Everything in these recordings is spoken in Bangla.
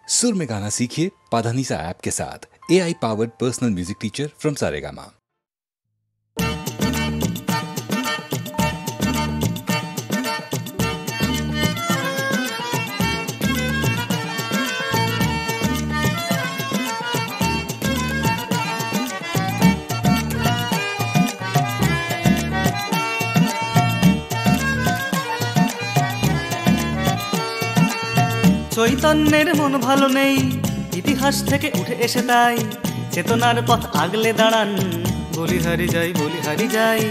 सुर में गाना सीखिए पाधानीसा ऐप के साथ। AI powered personal music teacher from Saregama. চৈতন্যের মন ভালো নেই, ইতিহাস থেকে উঠে এসে তাই চেতনার পথ আগলে দাঁড়ান, বলিহারি যাই বলিহারি যাই।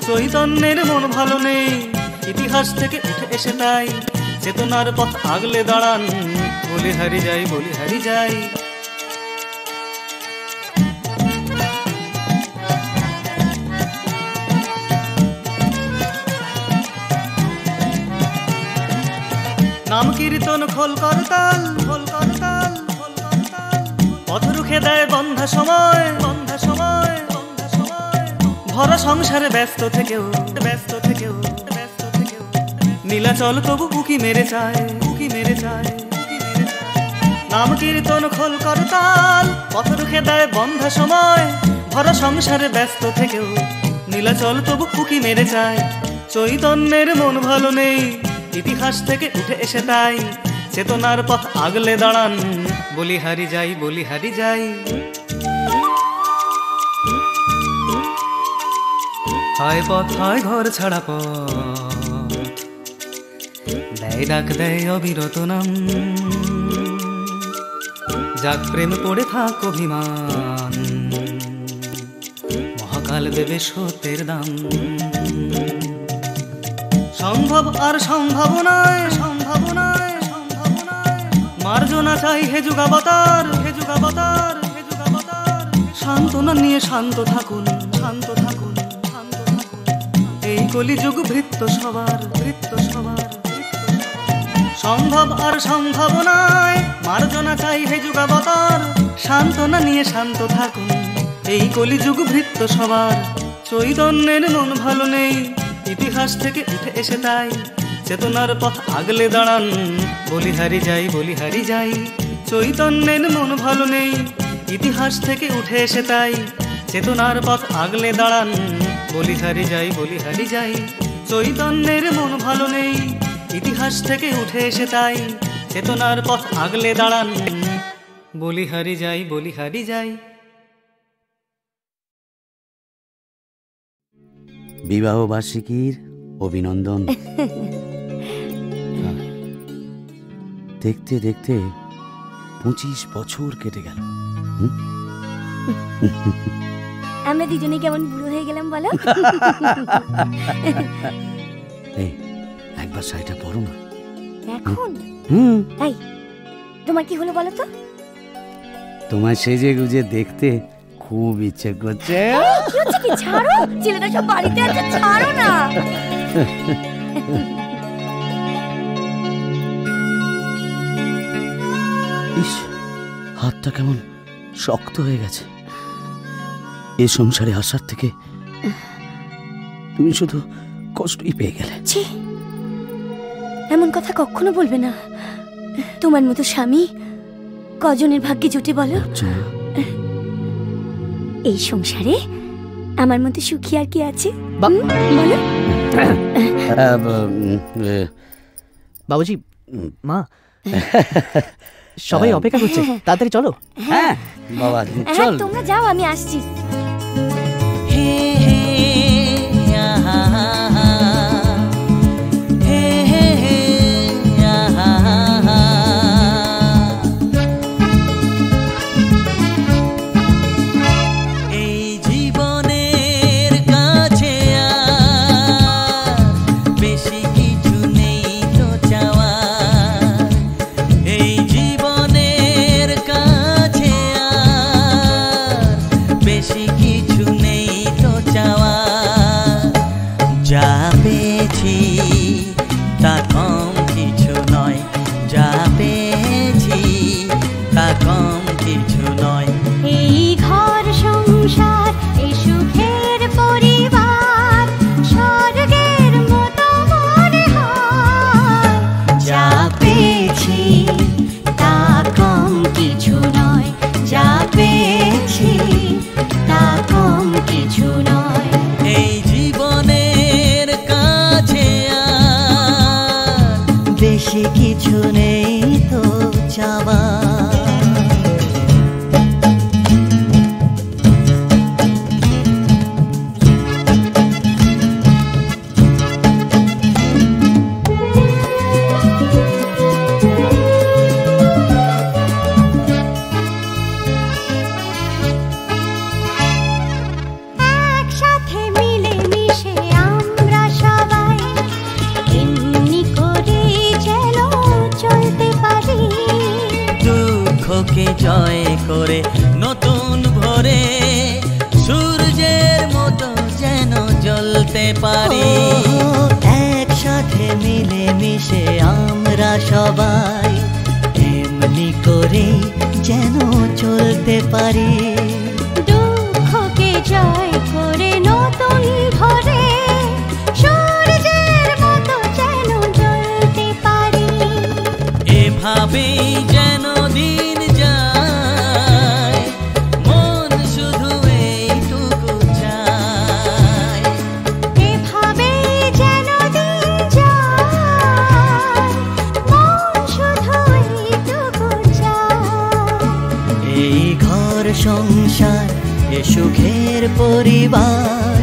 চৈতন্যের মন ভালো নেই, ইতিহাস থেকে উঠে এসে তাই চেতনার পথ আগলে দাঁড়ান, বলিহারি যাই বলিহারি যাই। নাম কীর্তন খোল করতাল, খোল করতাল, খোল করতাল, পথ রুখে দেয় বন্ধা সময়, বন্ধা সময়, বন্ধা সময়। ভরা সংসারে ব্যস্ত থেকেও, ব্যস্ত থেকেও, ব্যস্ত থেকেও নীলাচল তবু উকি মেরে চায়, উকি মেরে চায়, উকি মেরে চায়। নাম কীর্তন খোল করতাল, পথ রুখে দেয় বন্ধা সময়। ভরা সংসারে ব্যস্ত থেকেও নীলাচল তবু উকি মেরে চায়। চৈতন্যের মন ভালো নেই, ইতিহাস থেকে উঠে এসে তাই চেতনার পথ আগলে দাঁড়ান, বলিহারি যাই বলিহারি যাই। হয় পথ হয় ঘর ছাড়া পথ, দেয় ডাক দেয় অবিরত নাম। যাক প্রেম পড়ে থাক অভিমান, মহাকাল দেবে সত্যের দাম। সম্ভব আর সম্ভাবনায়, সম্ভাবনায়, সম্ভাবনায় মার্জনা চাই হে যুগাবতার, হে যুগাবতার, হে যুগাবতার। সান্ত্বনা নিয়ে শান্ত থাকুন, শান্ত থাকুন, শান্ত থাকুন। এই কলিযুগ ভৃত্য সবার, ভৃত্য সবার, ভৃত্য সবার। সম্ভব আর সম্ভাবনায় মার্জনা চাই হে যুগাবতার। সান্ত্বনা নিয়ে শান্ত থাকুন, এই কলিযুগ ভৃত্য সবার। চৈতন্যের মন ভালো নেই, ইতিহাস থেকে উঠে এসে তাই চেতনার পথ আগলে দাঁড়ান, বলিহারি যাই বলিহারি যাই। চৈতন্যের মন ভালো নেই, ইতিহাস থেকে উঠে এসে তাই চেতনার পথ আগলে দাঁড়ান, বলিহারি যাই বলিহারি যাই। চৈতন্যের মন ভালো নেই, ইতিহাস থেকে উঠে এসে তাই চেতনার পথ আগলে দাঁড়ান, বলিহারি যাই বলিহারি যাই। বিবাহ বার্ষিকীর অভিনন্দন। দেখতে দেখতে 25 বছর কেটে গেল। আমরা দুজনে কেমন বুড়ো হয়ে গেলাম বলো। এই একবার শাড়িটা পরো না এখন। তাই তোমার কি হলো বলো তো? তোমার সেজে গুজে দেখতে খুব ইচ্ছে করছে। কি ছাড়ো, ছেলেটা সব বাড়িতে আছে, ছাড়ো না। ইস, হাতটা কেমন শক্ত হয়ে গেছে। এ সংসারে আসার থেকে তুমি শুধু কষ্টই পেয়ে গেলে। ছি, এমন কথা কখনো বলবে না। তোমার মতো স্বামী কজনের ভাগ্যে জুটে বলো? এই সংসারে আমার মতো সুখী আর কি আছে বলো? বাবুজি, মা, সবাই অপেক্ষা করছে, তাড়াতাড়ি চলো। হ্যাঁ বাবা চল। তোমরা যাও, আমি আসছি। তা কম চাওয়া। দুঃখকে জয় করে নতুন ভোরে সূর্যের মতো যেন জ্বলতে পারি। একসাথে মিলে মিশে আমরা সবাই এমনি করে যেন চলতে পারি। দুঃখকে জয় করে নতুন ভোরে সূর্যের মতো যেন জ্বলতে পারি। এভাবেই যেন দিন যায়, মন শুধু এইটুকু চায়। এভাবেই যেন দিন যায়, মন শুধু এইটুকু চায়। এই ঘর সংসার এ সুখের পরিবার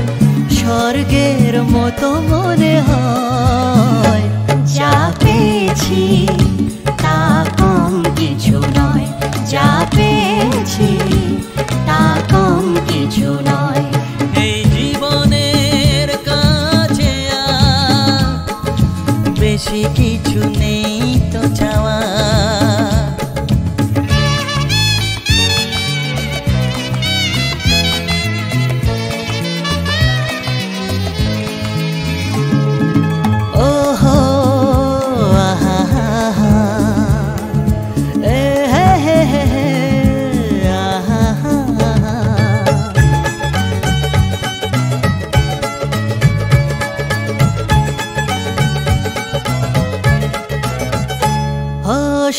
স্বর্গের মতো মনে হয়। যা পেয়েছি তা কম কিছু নয়, যা পেয়েছি তা কম কিছু নয়। এই জীবনের কাছে আর বেশি কিছু নেই তো চাওয়া।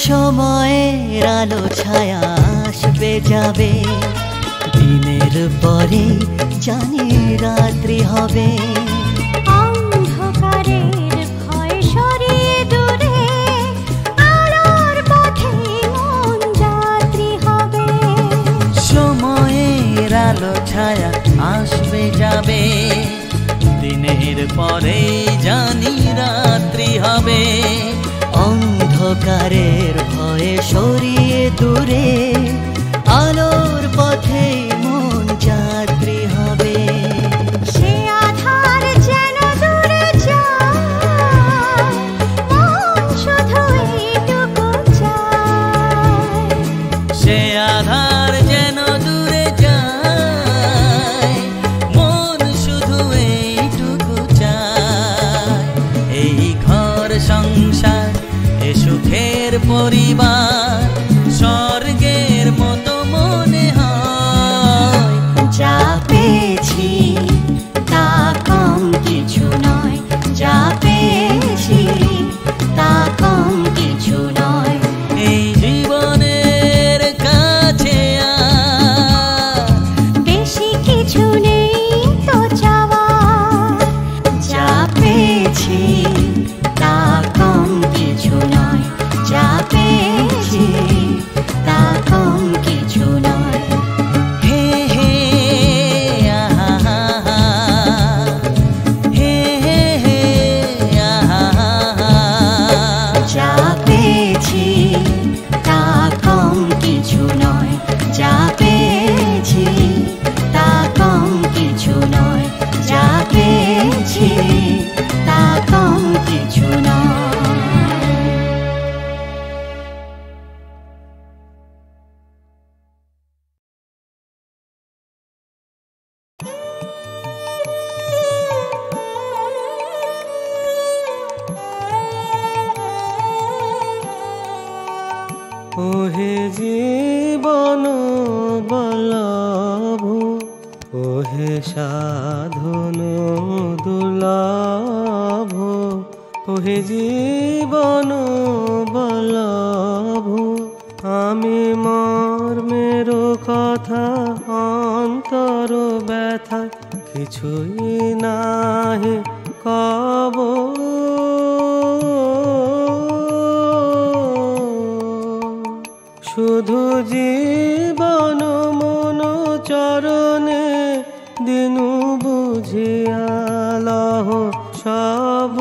সময়ের আলো ছায়া আসবে যাবে, দিনের পরে জানি রাত্রি হবে। অন্ধকারের ভয় সরিয়ে দূরে আলোর পথে মন যাত্রী হবে। সময়ের আলো ছায়া আসবে যাবে, দিনের পরে জানি রাত্রি হবে। অন্ধকারের ভয়ে সরিয়ে দূরে আলোর পথে মন যাত্রী হবে। সে আধার যেন দূরে যায়, মন শুধু এইটুকু চায়। সে আধার যেন দূরে যায়, মন শুধু এইটুকু চায়। এই ঘর সংসার এ সুখের পরিবার স্বর্গের মতো মনে হয়। যা পেয়েছি তা কম কিছু নয়, যা পেয়েছি তা কম কিছু নয়। এই জীবনের কাছে আর বেশি কিছু নেই তো চাওয়া। যা পেয়েছি তা কম কিছু নয়, যা পেয়েছি তা কম কিছু নয়। হে হে আহা হে হে আহা। যা পেয়েছি তা কম কিছু নয়, যা পেয়েছি তা কম কিছু নয়, যা পেয়েছি তা কম কিছু নয়। ওহে জীবন বল্লভ, ওহে সাধন দুর্লভ, ওহে জীবন বল্লভ। আমি মর্মের কথা অন্তর ব্যথা কিছুই নাহি কব। শুধু জীবন মন চরণে দিনু বুঝিয়া লহ সব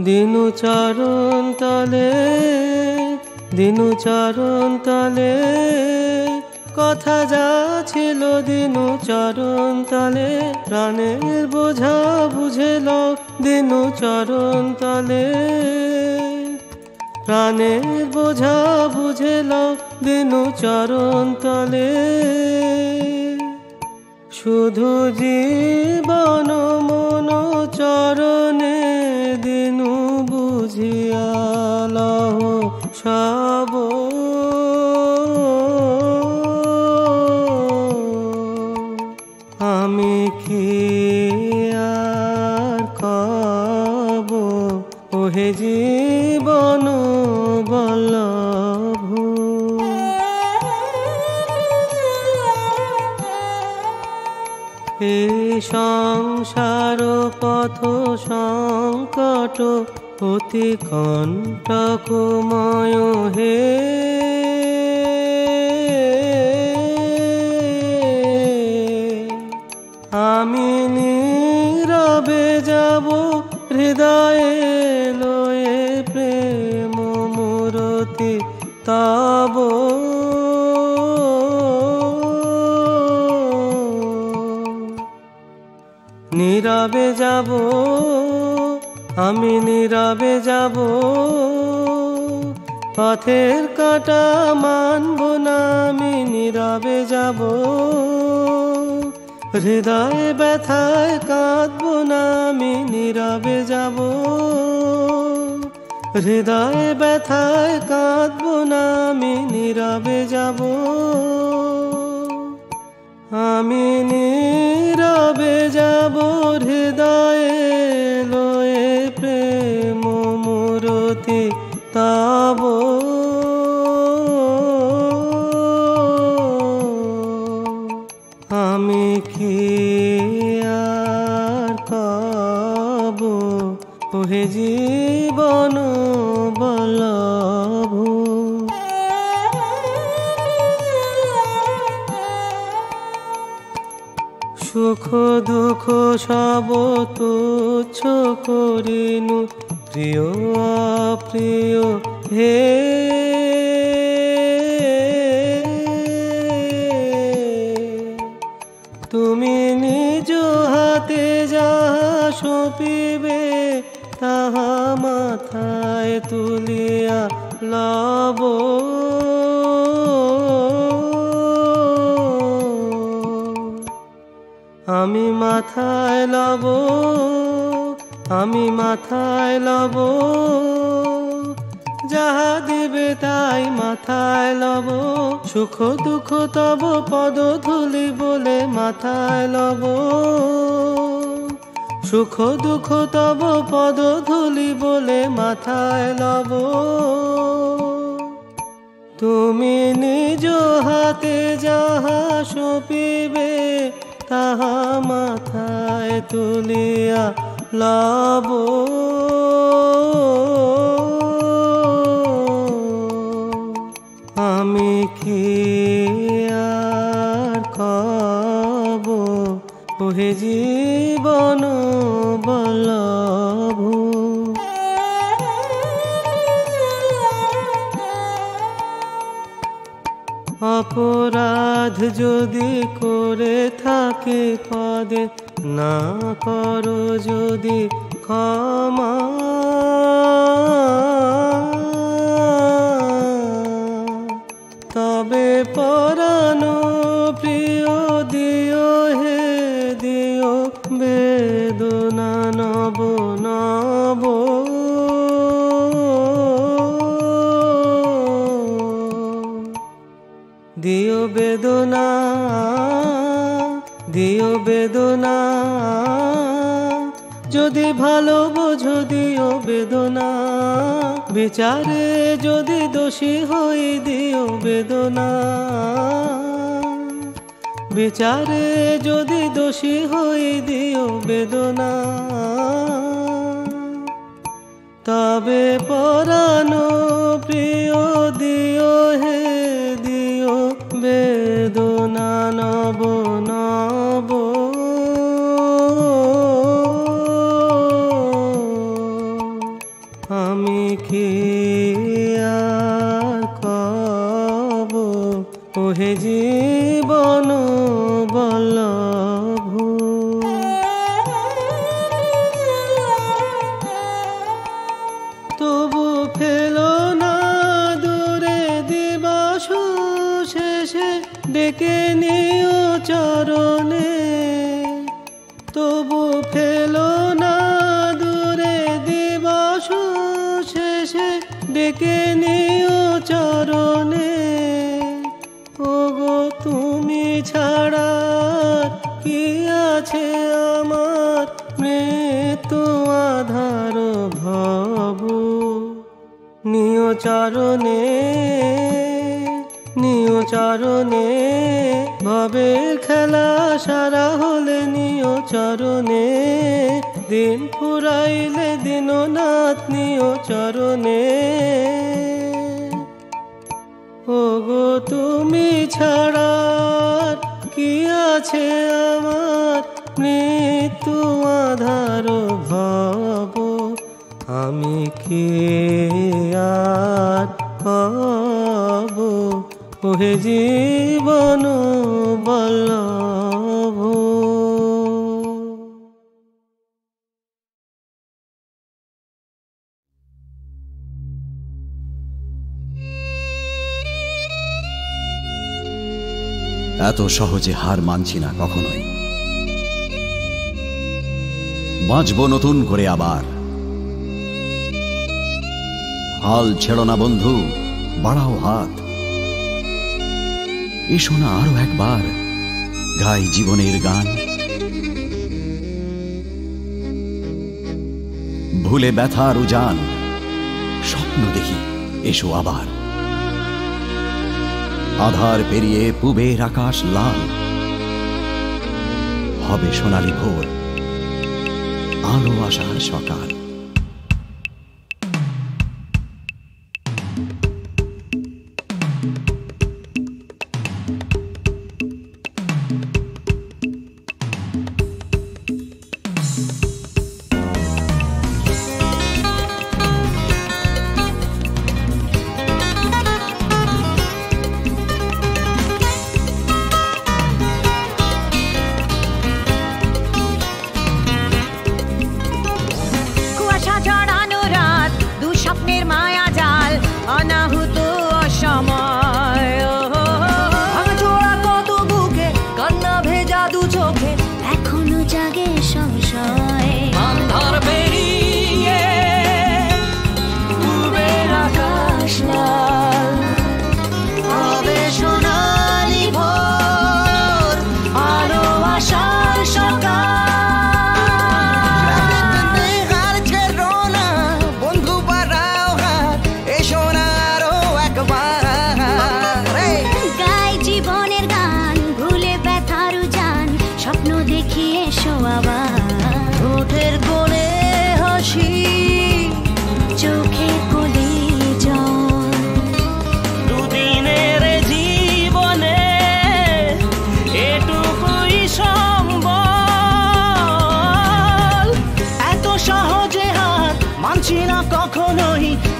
দিনু চরণ তলে দিনু চরণ তলে কথা যা ছিল দিনু চরণ তলে প্রাণের বোঝা বুঝেল দিনু চরণ তলে প্রাণের বোঝা বুঝেল দিনু চরণ তলে শুধু জীবন মন চরণে দিনু বুঝিয়া লহ সব আমি কি আর কব ওহে জীবন বল্লভ হে সংসার পথ সংকট অতি কণ্টকময় হে আমি নীরবে যাব হৃদয়ে লয়ে প্রেম মূরতি তব নীরবে যাব আমি নীরবে যাব পথের কাঁটা মানব না আমি নীরবে যাব হৃদয়ে ব্যথায় কাঁদব না আমি নীরবে যাব হৃদয়ে ব্যথায় কাঁদব না আমি নীরবে যাব আমি নীরবে যাব হৃদয়ে লয়ে প্রেম মূরতি তব আমি কি আর কব ওহে জীবন বল্লভ সুখ দুঃখ সব তুচ্ছ করিনু প্রিয় অপ্রিয় হে তুমি নিজ হাতে যাহা সঁপিবে তাহা মাথায় তুলিয়া লব আমি মাথায় লব আমি মাথায় লব যাহা দিবে তাই মাথায় লব সুখ দুঃখ তব পদ ধুলি বলে মাথায় লব সুখ দুঃখ তব পদ ধুলি বলে মাথায় লব তুমি নিজ হাতে যাহা সঁপিবে তাহা মাথায় তুলিয়া লব আমি কি আর কব ওহে জীবন বল্লভ অপরাধ যদি করে থাকে পদে না করো যদি ক্ষমা তবে পরাণ প্রিয় দিও হে দিও বেদনা নব নব দিও বেদনা দিও বেদনা যদি ভালো বোঝো দিও বেদনা বিচারে যদি দোষী হই দিও বেদনা বিচারে যদি দোষী হই দিও বেদনা তবে পরানো প্রিয় দিও হে দিও বেদনা নব নব। আমি কি আর কব ওহে জীবন বল্লভ। তবু ফেলো না দূরে দিবস শেষে ডেকে নিও চরণে। তবু ফেলো না দূরে দিবস শেষে ডেকে নিও চরণে। ওগো তুমি ছাড়া কি আছে আমার মৃত্যু আধার ভব। নিও চরণে নিও চরণে ভবের খেলা সারা হলে নিও চরণে। দিন ফুরাইলে দীননাথ নিও চরণে। ওগো তুমি ছাড়া কি আছে আমার মৃত্যু আধার ভব। আমি কি আর কব ওহে জীবন বল্লভ। এত সহজে হার মানছি না কখনোই। বাঁচব নতুন করে আবার। হাল ছেড়ো না বন্ধু, বাড়াও হাত। এসো না আরো একবার গাই জীবনের গান। ভুলে ব্যথার উজান স্বপ্ন দেখি এসো আবার। আধার পেরিয়ে পূবের আকাশ লাল হবে সোনালী ভোর, আলো আসার সকাল।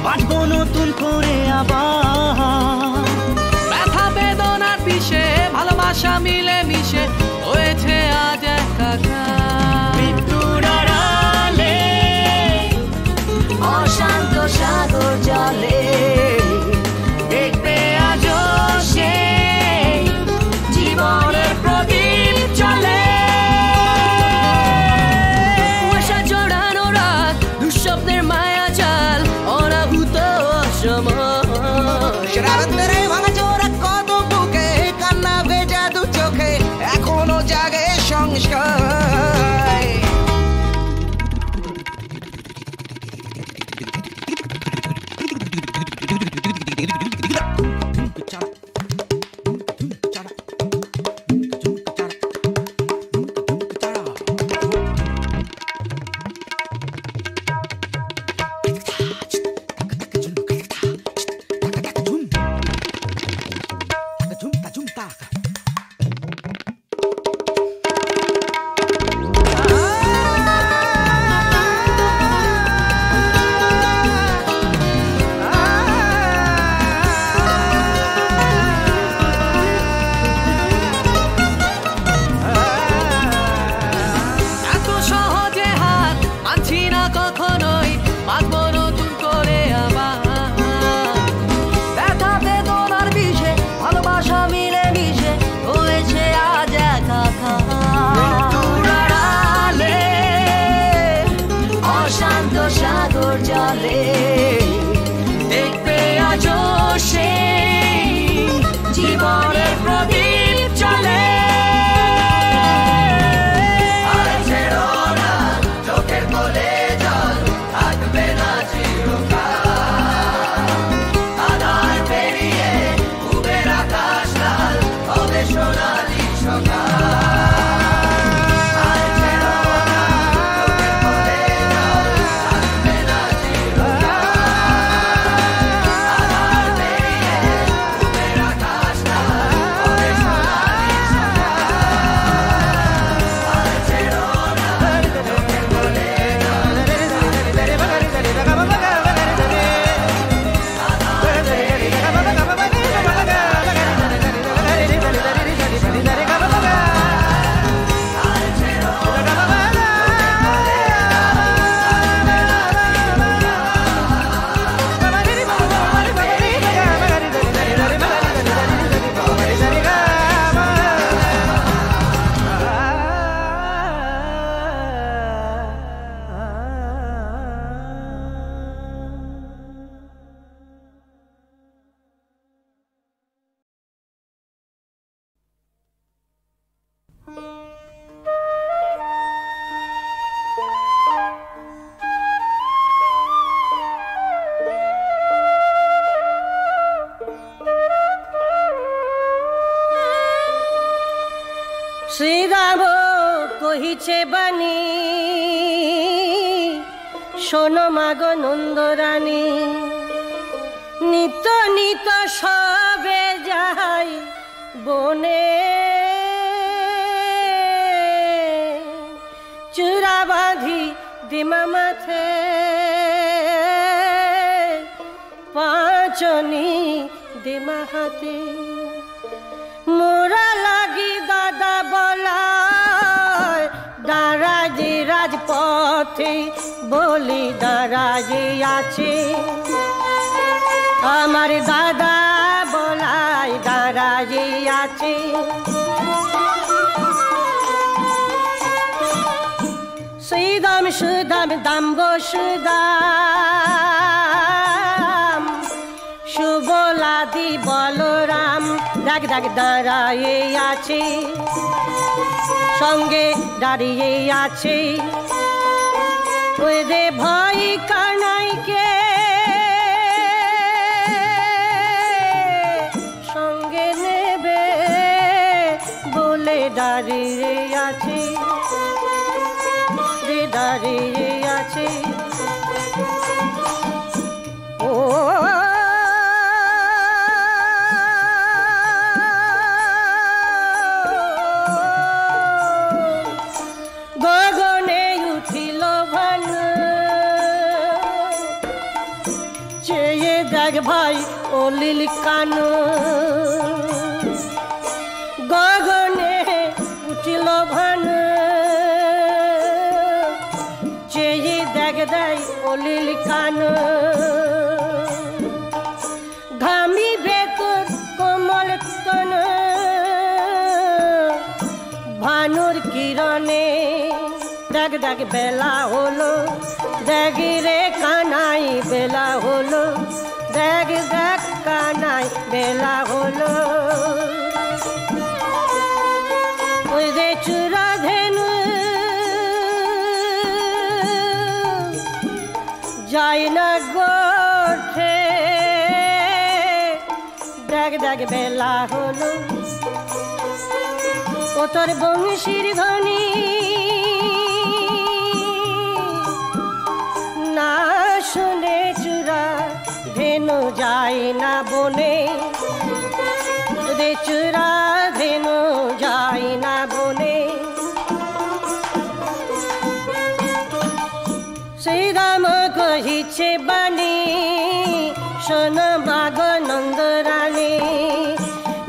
বাঁচবো নতুন করে আবার। ব্যথা বেদনার বিষে ভালোবাসা মিলে মিশে হয়েছে আজ একাকার। মৃত্যুর আড়ালে অশান্ত সাগর জলে দেখবে আজও সে জীবনের প্রদীপ চলে। কুয়াশা জড়ানো রাত, দুঃস্বপ্নের মায়া জাল, অনাহুত রাত্রে ভাঙা চোরা কত বুকে, কান্না ভেজা দু চোখে, এখনো জাগে সংস্কার। জালে দেখবে আজও সেই জীবনের প্রদীপ জ্বলে। চোখের কোলে জল থাকবে না চিরকাল, আধার পেরিয়ে উবের আকাশ লাল হবে সোনালি সকাল। শ্রীরাম কহিছে বাণী শোনো মাগো নন্দরানী, নিত নিত সবে যাই বনে, চূড়া বাঁধি দিমা মাথে পাঁচনি দিমা হাতে, মোরা লাগি দাদা বলায় দাঁড়াজি রাজপথে, বলি দাঁড়াজি আছে আমার দাদা বলায় দাঁড়াজি আছে। শ্রীদাম সুদাম দাম্ব সুদাম সুবলাদি বলরাম দাগ দাগ দাঁড়ায়ে আছে, সঙ্গে দাঁড়িয়ে আছে ওই রে ভয় কানাইকে, সঙ্গে নেবে বলে দাঁড়িয়ে আছে, দাঁড়িয়ে আছে। ও গগনে উঠিল ভান, চেয়ে দেখ ভাই অলিল কান, গগনে উঠিল ভান, চেয়ে দেখ দেয় অলিল কান, ঘামি ভেতর কোমল তন, ভানুর কিরণে দেখ দেখ বেলা হলো, দেখ রে কানাই বেলা হলো, দেখ দেখ কানাই বেলা হলো, ওই রে চূড়া ধেনু যাই না গোঠে, দেখ দেখ বেলা হলো, ও তোর বংশীর ধ্বনি না শুনে চূড়া ধেনু যায় না বনে, রে চূড়া ধেনু যায় না বনে। শ্রীরাম কহিছে বাণী শোন মাগ নন্দরানী,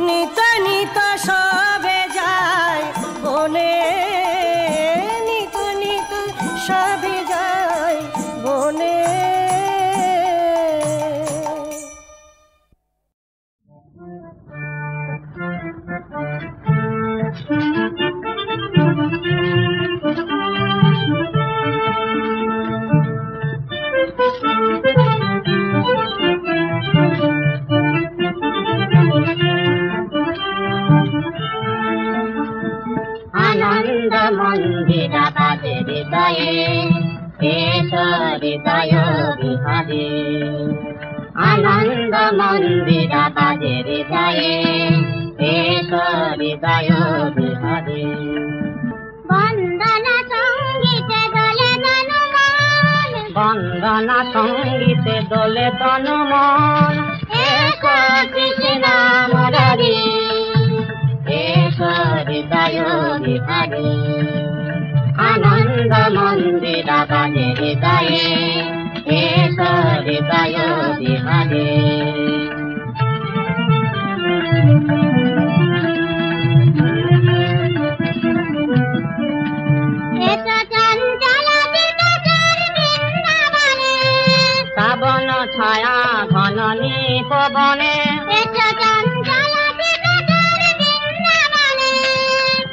নিত নিত সবে যায় বনে, নিত নিত সবে যায় বনে। আনন্দ মন্দিরা বাজে হৃদয়ে, এসো হৃদয় বিহারে। আনন্দ মন্দিরা বাজে হৃদয়ে, এসো হৃদয় বিহারে। বন্দনা সঙ্গীতে দোলে তনুমন, বন্দনা সঙ্গীতে দোলে তনুমন, এসো কৃষ্ণ মুরারি, এসো হৃদয় বিহারে। আনন্দ মন্দিরা বাজে হৃদয়ে, এসো হৃদয় বিহারে। শ্রাবণ ছায়া ঘননী পবনে,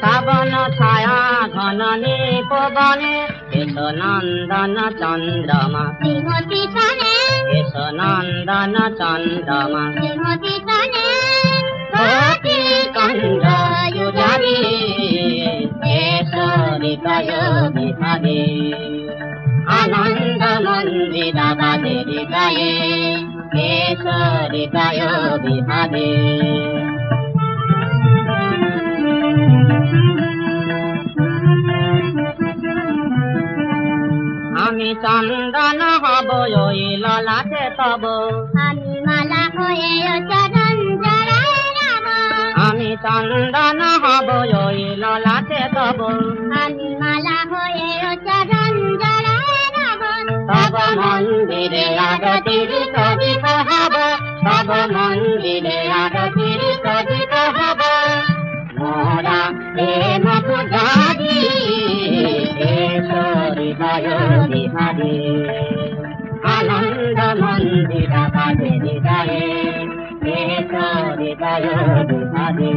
শ্রাবণ ছায়া ঘননী পবনে, এসো নন্দন চন্দ্রমা শ্রীমতী সনে, এসো নন্দন চন্দ্রমা শ্রীমতী সনে। সতী কন্দ যুজারি, এসো হৃদয় বিহারে। আনন্দ মন্দিরা বাজে হৃদয়ে, এসো হৃদয় বিহারে। আমি চন্দন হব ওই ললাটে তব, আমি মালা হয়ে চরণ জড়ায় রাব। আমি চন্দন হব ওই ললাটে তব, আমি মালা হয়ে চরণ জড়ায় রাব। তব মন্দিরে আরতির সদিত হব, তব মন্দিরে আরতির সদিত হব। মোরা প্রেম পূজারি, এসো হৃদয় বিহারে। আনন্দ মন্দিরা বাজে হৃদয়ে, এসো হৃদয় বিহারে।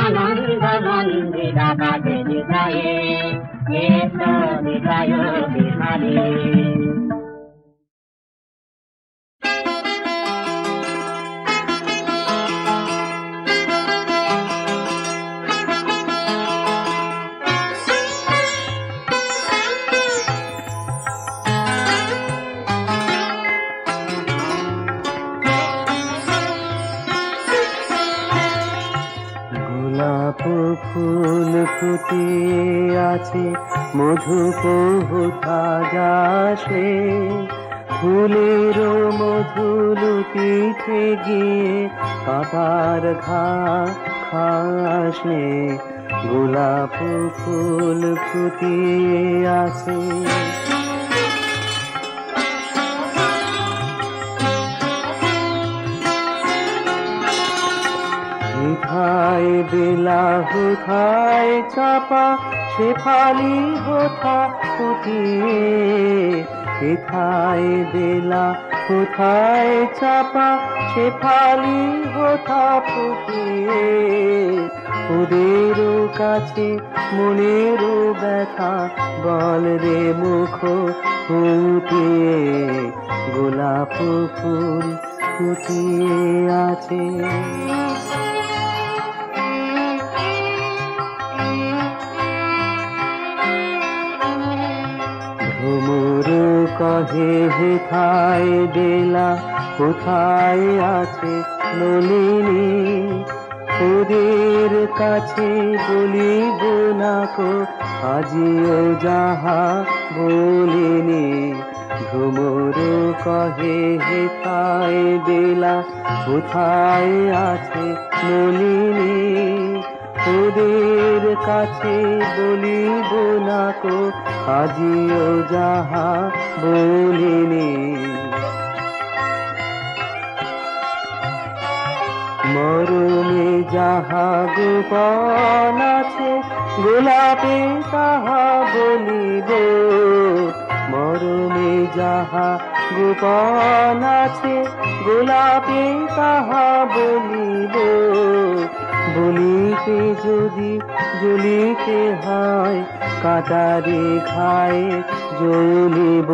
আনন্দ মন্দিরা বাজে হৃদয়ে, এসো হৃদয় বিহারে। ফুল ফুটিয়ে আছে মধু কোথা যাসে, ফুলের মধু লুটিতে গিয়ে কাটার ঘা খাসে। গোলাপ ফুল ফুটিয়ে আছে কোথায় বেলা কোথায় চাপা, শেফালি হোথা ফুটিয়ে। কোথায় বেলা কোথায় চাপা, শেফালি হোথা ফুটিয়ে। ওদের কাছে মনের ব্যথা বল রে মুখ ফুটিয়ে। গোলাপ ফুল ফুটিয়ে আছে ভ্রমর কহে হেথায় বেলা কোথায় আছে নলিনী। ওদের কাছে বলিব না কো আজিও যাহা বলিনি। ভ্রমর কহে হেথায় বেলা কোথায় আছে নলিনী। ওদের কাছে বলিব না কো আজিও যাহা বলিনি। মরমে যাহা গোপন আছে গোলাপে তাহা বলিব। মরমে যাহা গোপন আছে গোলাপে তাহা বলিব। বলিতে যদি জ্বলিতে হয় কাটারে খায় জ্বলিব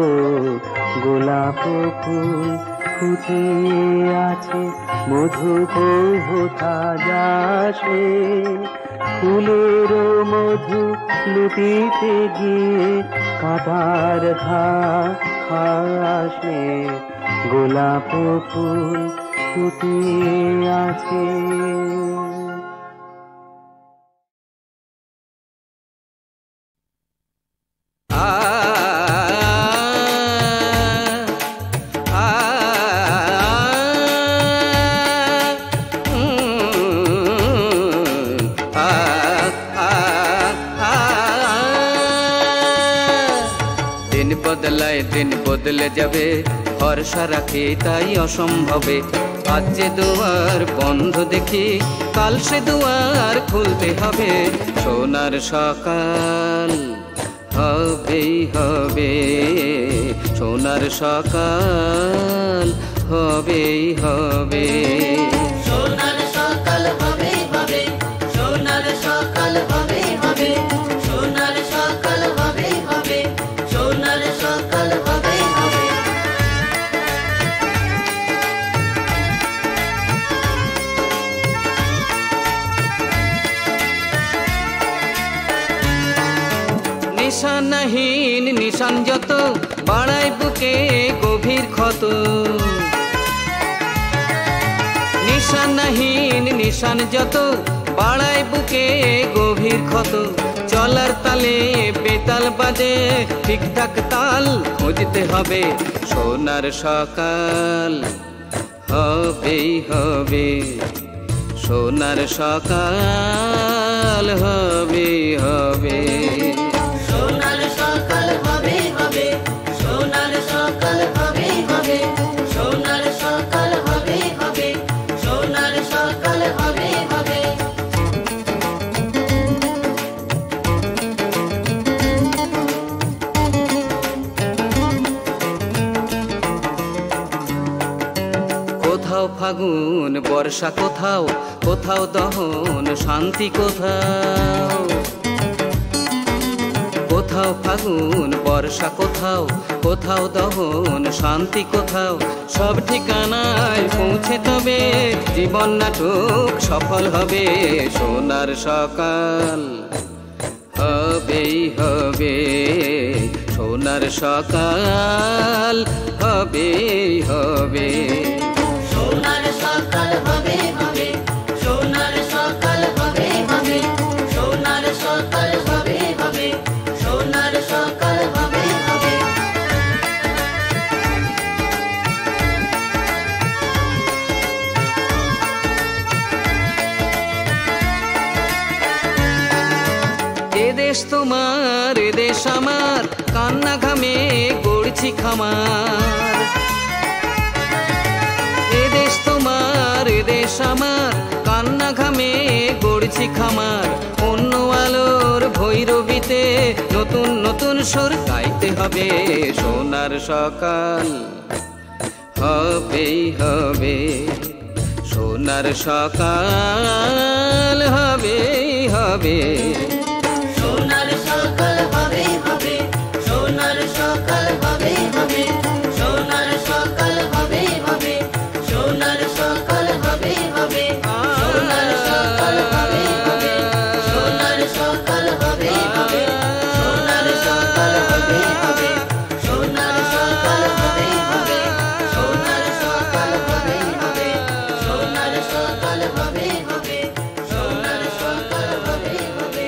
গোলাপ ফুল ফুটিয়ে আছে মধু কৌহতা যাসে ফুলের মধু লুটিতে গিয়ে কাটার ঘাসে গোলাপ ফুল ফুটিয়ে আছে। দিন বদলে যাবে ভরসা রাখি তাই অসম্ভবে আজ যে দুয়ার বন্ধ দেখি কাল সে দুয়ার খুলতে হবে সোনার সকাল হবেই হবে সোনার সকাল হবেই হবে সোনার সকাল হবেই হবে সোনার সকাল হবেই হবে সোনার সকাল হবেই হবে সোনার সকাল হবেই হবে। নিশানহীন নিশান যত বাড়ায় বুকে গভীর ক্ষত নিশানহীন নিশান যত বাড়ায় বুকে গভীর ক্ষত চলার তালে বেতাল বাজে ঠিকঠাক তাল খুঁজতে হবে সোনার সকাল হবেই হবে সোনার সকাল হবেই হবে সোনার সকাল হবেই হবে সোনার সকাল হবেই হবে সোনার সকাল হবেই হবে সোনার সকাল হবেই হবে। কোথাও ফাগুন বর্ষা কোথাও কোথাও দহন শান্তি কোথাও কোথাও ফাগুন বর্ষা কোথাও কোথাও দহন শান্তি কোথাও সব ঠিকানায় পৌঁছে তবে জীবন নাটক সফল হবে সোনার সকাল হবেই হবে সোনার সকাল হবেই হবে সোনার সকাল হবেই হবে সোনার সকাল হবেই হবে সোনার সকাল হবেই হবে সোনার সকাল হবেই হবে। এদেশ তোমার এদেশ আমার কান্না ঘামে গড়ছি খামার এদেশ তোমার এদেশ আমার কান্না ঘামে গড়ছি খামার অন্য আলোর ভৈরবীতে নতুন নতুন সুর গাইতে হবে সোনার সকাল হবেই হবে সোনার সকাল হবেই হবে সোনার সকাল হবেই হবে সোনার সকাল হবেই হবে সোনার সকাল হবেই হবে সোনার সকাল হবেই হবে সোনার সকাল হবেই হবে সোনার সকাল হবেই হবে সোনার সকাল হবেই হবে সোনার সকাল হবেই হবে সোনার সকাল হবেই হবে সোনার সকাল হবেই হবে সোনার সকাল হবেই হবে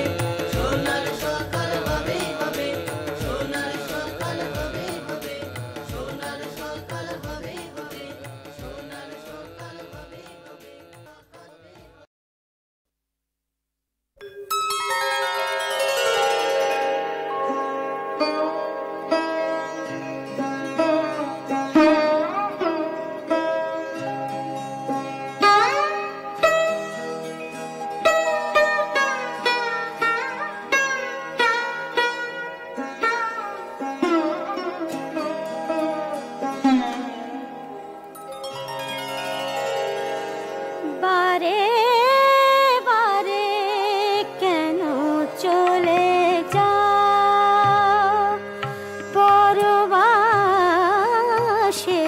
সে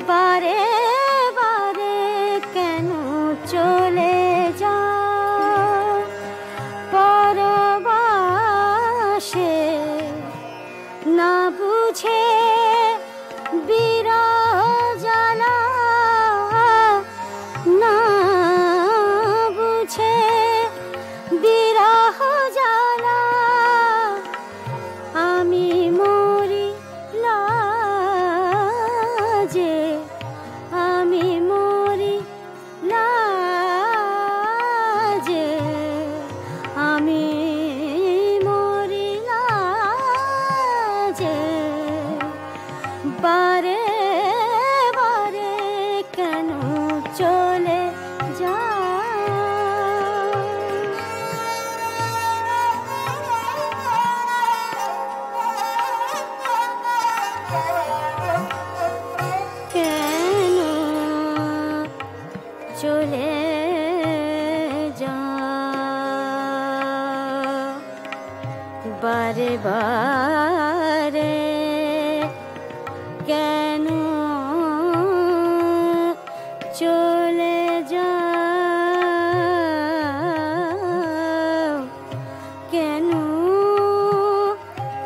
বারে বারে কেন চলে যায় পরবাসে না বুঝে বিরহ জ্বালা না বুঝে বিরহ জ্বালা আমি মরি লাজে আমি মরি লাজে আমি মরি লাজে বারে বারে কেন চলে কেন চলে যা বারে বারে কেন চলে যা কেন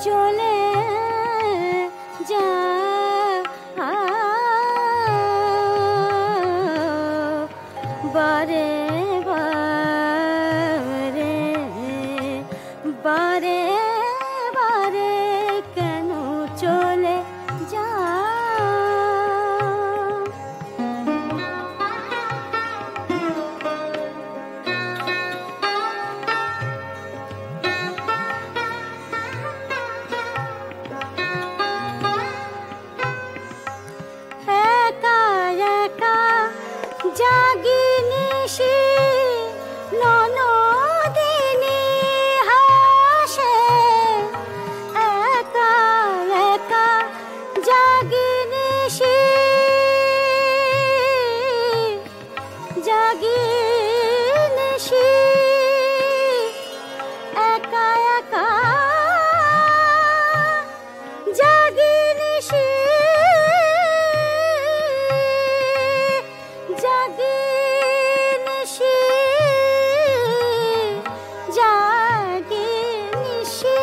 চলে যা বারে বারে বারে বারে কেন চলে যা একা একা জাগি নিশি ননদিনী হাসে একা একা জাগি নিশি জাগি নিশি একা একা জাগি নিশি জাগি নিশি জাগি নিশি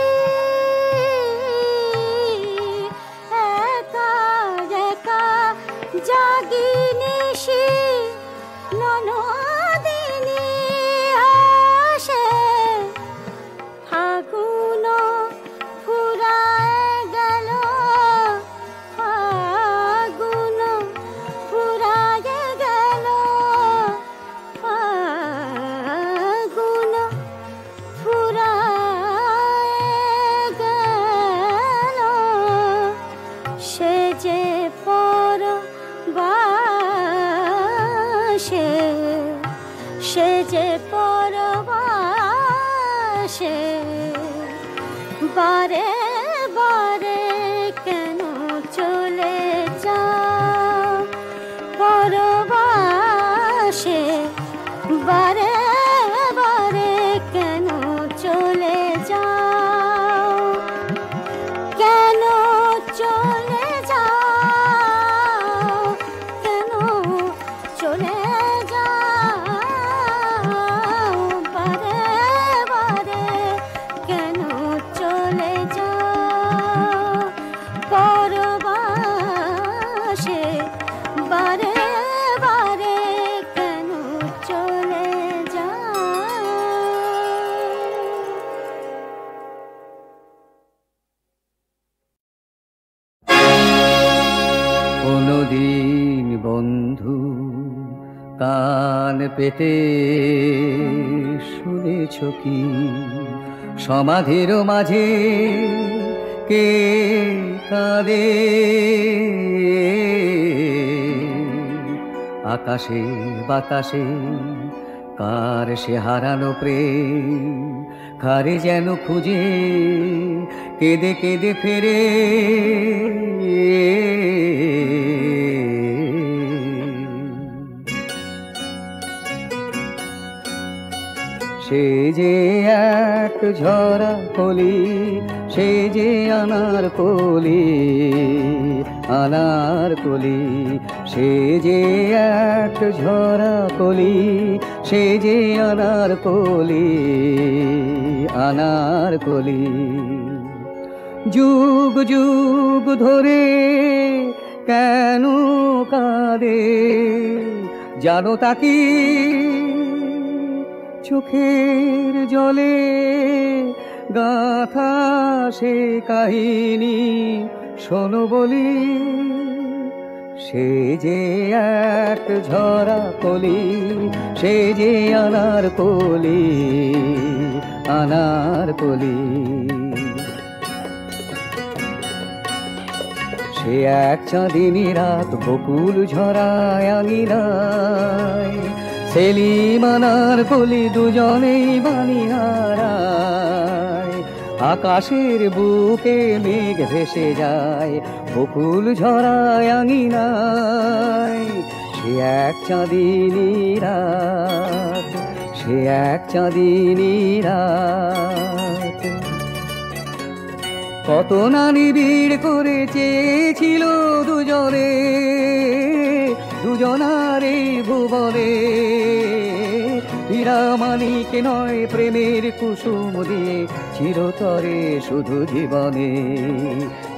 একা একা জাগি নিশি ননদিনী আসে ফাগুন ফুরায় গেল ফাগুন ফুরায় গেল ফাগুন ফুরায় গেল সে যে পরবাসে সে যে পরবাসে বারে বারে কেন চলে যা পরবাসে বারে বারে কেন চলে যা কেন চলে যা কেন চলে যা বারে বারে কেন চলে যা পরবাসে বারে বারে কেন চলে যা কোনদিন বন্ধু কান পেতে শুনেছ কি সমাধির মাঝে কে কাঁদে আকাশে বাতাসে কার সে হারানো প্রেম কারে যেন খুঁজে কেঁদে কেঁদে ফেরে সে যে এক ঝরা কলি সে যে আনার কলি আনারকলি, সে যে এক ঝরা কলি, সে যে আনারকলি, আনারকলি। যুগ যুগ ধরে কেন কাঁদে জানো তাকি, চোখের জলে গাথা সে কাহিনী শোনো বলি। সে যে এক ঝরা কলি, সে যে আনারকলি, আনারকলি। সে এক চাঁদিনী রাত বকুল ঝরায় আঙিনায়, সেলিম আনারকলি দুজনেই বাণী হারায়। আকাশের বুকে মেঘ ভেসে যায়, বকুল ঝরায় আঙিনায়। সে এক চাঁদিনী রাত, সে এক চাঁদিনী রাত। কত না নিবিড় করে চেয়েছিল দুজনে, দুজনার এই ভুবনে। হীরা মানিকে নয় প্রেমের কুসুম দিয়ে চিরতরে শুধু জীবনে।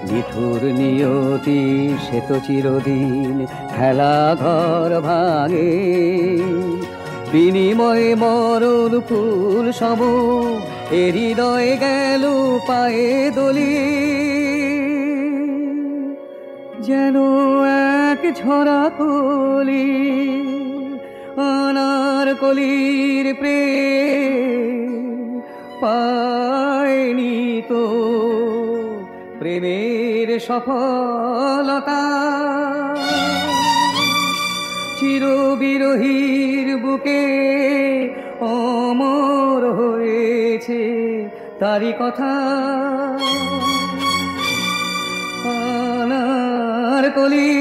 নিঠুর নিয়তি সে তো চিরদিন খেলা ঘর ভাঙে, বিনিময়ে মরণ ফুল সম এ হৃদয়ে গেল পায়ে দলি। যেন এক ঝরা কলি, আনারকলির প্রেম পায়নি তো প্রেমের সফলতা। চিরবিরহীর বুকে অমর হয়েছে তারি কথা। আনারকলি